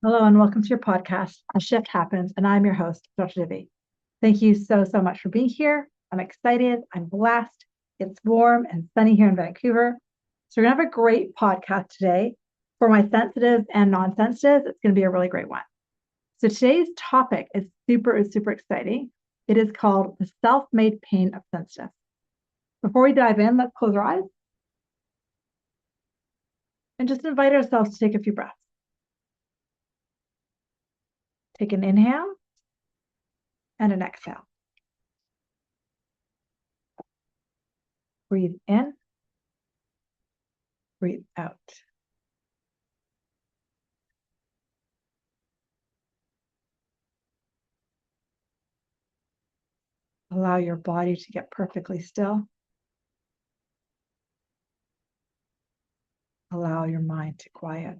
Hello and welcome to your podcast, A Shift Happens, and I'm your host, Dr. Divi. Thank you so much for being here. I'm excited. I'm blessed. It's warm and sunny here in Vancouver. So we're going to have a great podcast today. For my sensitives and non-sensitives, it's going to be a really great one. So today's topic is super exciting. It is called the self-made pain of sensitive. Before we dive in, let's close our eyes and just invite ourselves to take a few breaths. Take an inhale and an exhale. Breathe in, breathe out. Allow your body to get perfectly still. Allow your mind to quiet.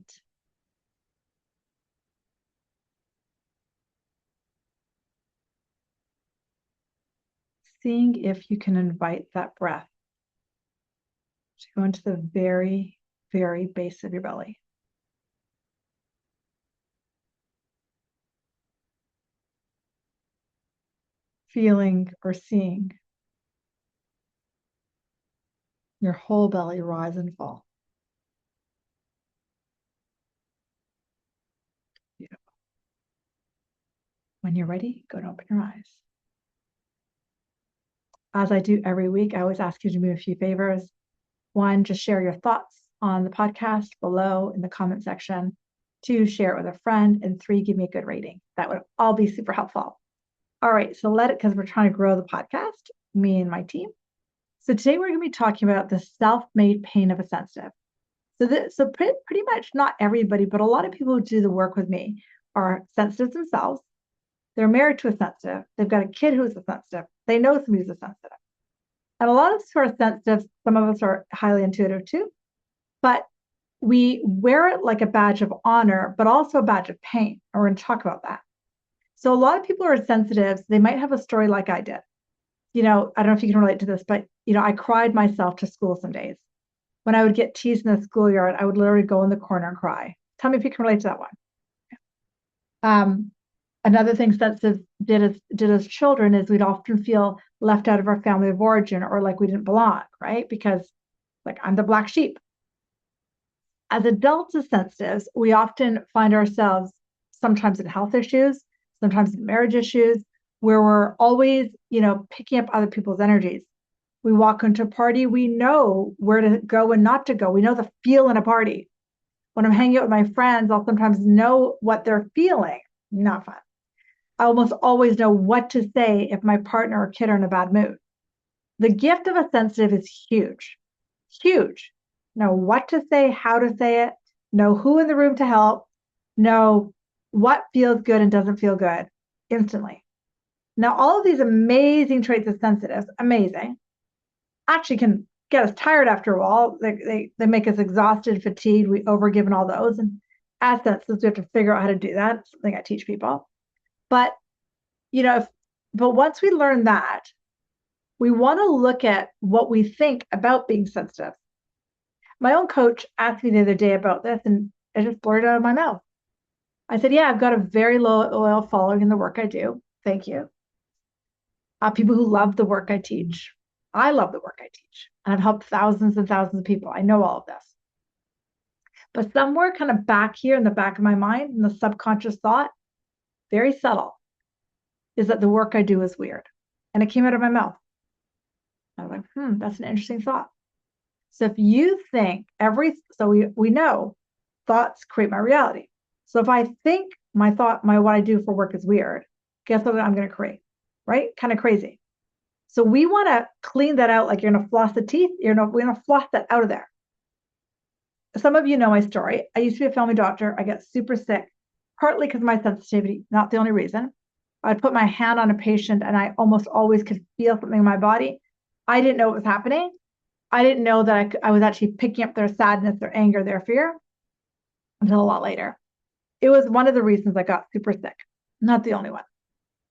Seeing if you can invite that breath to go into the very base of your belly. Feeling or seeing your whole belly rise and fall. Beautiful. When you're ready, go and open your eyes. As I do every week, I always ask you to do me a few favors. One, just share your thoughts on the podcast below in the comment section. Two, share it with a friend. And three, give me a good rating. That would all be super helpful. All right, so because we're trying to grow the podcast, me and my team. So today we're going to be talking about the self-made pain of a sensitive. So pretty much not everybody, but a lot of people who do the work with me are sensitives themselves. They're married to a sensitive. They've got a kid who's a sensitive. They know somebody who's a sensitive. And a lot of us who are sensitive, some of us are highly intuitive too, but we wear it like a badge of honor, but also a badge of pain. And we're going to talk about that. So a lot of people who are sensitives, they might have a story like I did. I don't know if you can relate to this, but I cried myself to school some days. When I would get teased in the schoolyard, I would literally go in the corner and cry. Tell me if you can relate to that one. Another thing sensitives did as children is we'd often feel left out of our family of origin or like we didn't belong, right? Because like I'm the black sheep. As adults as sensitives, we often find ourselves sometimes in health issues, sometimes in marriage issues, where we're always, picking up other people's energies. We walk into a party, we know where to go and not to go. We know the feel in a party. When I'm hanging out with my friends, I'll sometimes know what they're feeling. Not fun. I almost always know what to say if my partner or kid are in a bad mood. The gift of a sensitive is huge. Know what to say, how to say it, know who in the room to help, know what feels good and doesn't feel good instantly. Now, all of these amazing traits of sensitives, amazing, actually can get us tired after a while. They make us exhausted, fatigued. We overgive and all those. And as sensitives, we have to figure out how to do that. It's something I teach people. But, but once we learn that, we want to look at what we think about being sensitive. My own coach asked me the other day about this, and I just blurted out of my mouth. I said, yeah, I've got a very loyal following in the work I do. Thank you. People who love the work I teach. I love the work I teach. And I've helped thousands and thousands of people. I know all of this. But somewhere kind of back here in the back of my mind, in the subconscious thought, very subtle, is that the work I do is weird. And it came out of my mouth. I was like, that's an interesting thought. So if you think we know thoughts create my reality. So if I think what I do for work is weird, guess what I'm going to create, right? Kind of crazy. So we want to clean that out like you're going to floss the teeth. We're going to floss that out of there. Some of you know my story. I used to be a family doctor. I got super sick, partly because of my sensitivity, not the only reason. I'd put my hand on a patient and I almost always could feel something in my body. I didn't know what was happening. I didn't know that I was actually picking up their sadness, their anger, their fear until a lot later. It was one of the reasons I got super sick, not the only one.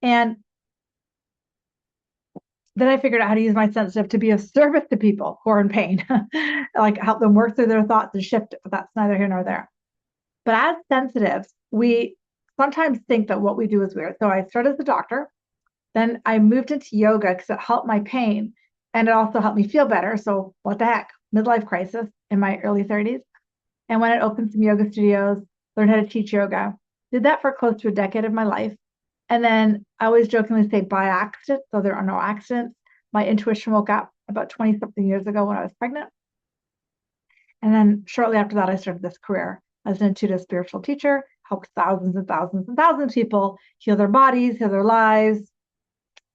And then I figured out how to use my sensitive to be of service to people who are in pain, like help them work through their thoughts and shift it, but that's neither here nor there. But as sensitives, we sometimes think that what we do is weird. So I started as a doctor. Then I moved into yoga because it helped my pain and it also helped me feel better. So what the heck? Midlife crisis in my early 30s. And when I opened some yoga studios, learned how to teach yoga, did that for close to a decade of my life. And then I always jokingly say by accident, so there are no accidents. My intuition woke up about 20 something years ago when I was pregnant. And then shortly after that, I started this career as an intuitive spiritual teacher, helped thousands and thousands and thousands of people heal their bodies, heal their lives.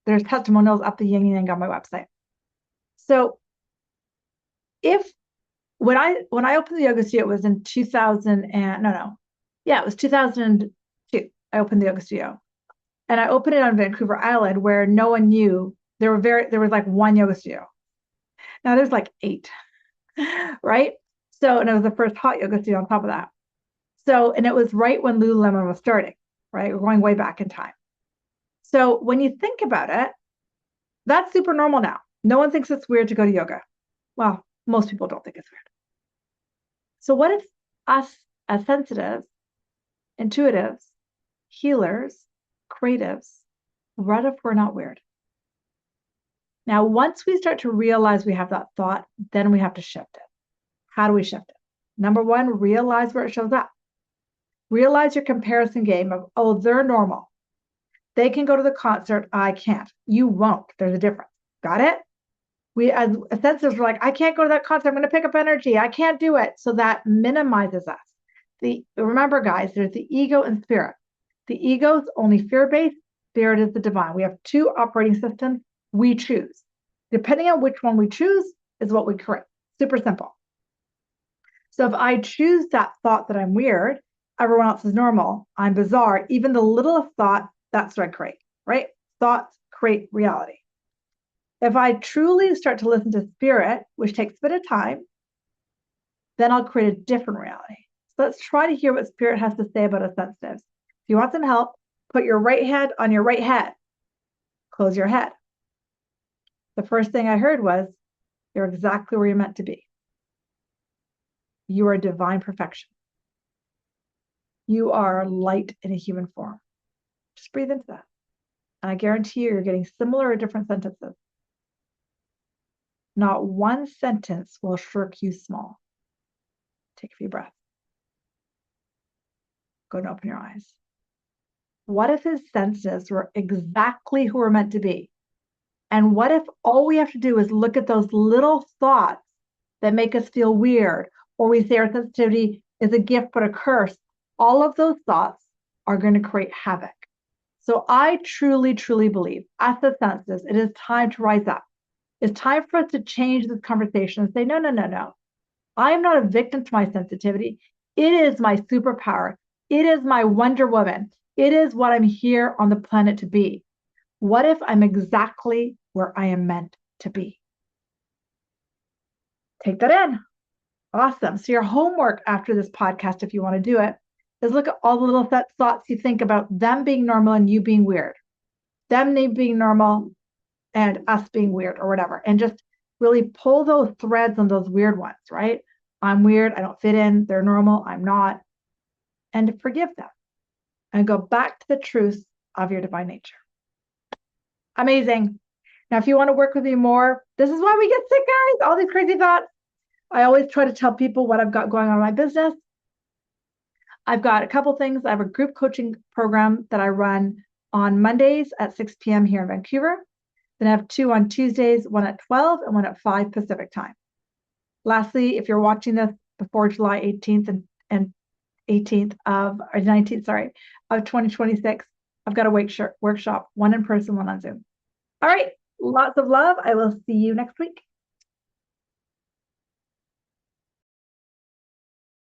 There's testimonials up the yin yang on my website. So if when I opened the yoga studio, it was in 2000 and it was 2002. I opened the yoga studio, and I opened it on Vancouver Island where no one knew there was like one yoga studio. Now there's like 8, right? So, and it was the first hot yoga studio on top of that. So, and it was right when Lululemon was starting, right? We're going way back in time. So when you think about it, that's super normal now. No one thinks it's weird to go to yoga. Well, most people don't think it's weird. So what if us as sensitives, intuitives, healers, creatives, what if we're not weird? Now, once we start to realize we have that thought, then we have to shift it. How do we shift it? Number 1, realize where it shows up. Realize your comparison game of, oh, they're normal. They can go to the concert. I can't. You won't. There's a difference. Got it? We as sensors were like, I can't go to that concert. I'm going to pick up energy. I can't do it. So that minimizes us. Remember, guys, there's the ego and spirit. The ego is only fear-based. Spirit is the divine. We have 2 operating systems. We choose. Depending on which one we choose is what we create. Super simple. So if I choose that thought that I'm weird, everyone else is normal, I'm bizarre, even the littlest thought, that's what I create, right? Thoughts create reality. If I truly start to listen to spirit, which takes a bit of time, then I'll create a different reality. So let's try to hear what spirit has to say about us sensitives. If you want some help, put your right hand on your right head. Close your head. The first thing I heard was, you're exactly where you're meant to be. You are divine perfection. You are light in a human form. Just breathe into that. And I guarantee you're getting similar or different sentences. Not one sentence will shirk you small. Take a few breaths. Go and open your eyes. What if his senses were exactly who we're meant to be? And what if all we have to do is look at those little thoughts that make us feel weird, or we say our sensitivity is a gift but a curse? All of those thoughts are going to create havoc. So I truly, truly believe, as the senses, it is time to rise up. It's time for us to change this conversation and say, no, no, no, no. I am not a victim to my sensitivity. It is my superpower. It is my Wonder Woman. It is what I'm here on the planet to be. What if I'm exactly where I am meant to be? Take that in. Awesome. So your homework after this podcast, if you want to do it, is look at all the little thoughts you think about them being normal and you being weird. Them being normal and us being weird or whatever. And just really pull those threads on those weird ones, right? I'm weird. I don't fit in. They're normal. I'm not. And to forgive them and go back to the truth of your divine nature. Amazing. Now, if you want to work with me more, this is why we get sick, guys. All these crazy thoughts. I always try to tell people what I've got going on in my business. I've got a couple things. I have a group coaching program that I run on Mondays at 6 p.m. here in Vancouver. Then I have 2 on Tuesdays, one at 12 and one at 5 Pacific time. Lastly, if you're watching this before July 18th and 18th of, or 19th, of 2026, I've got a workshop, one in person, one on Zoom. All right, lots of love. I will see you next week.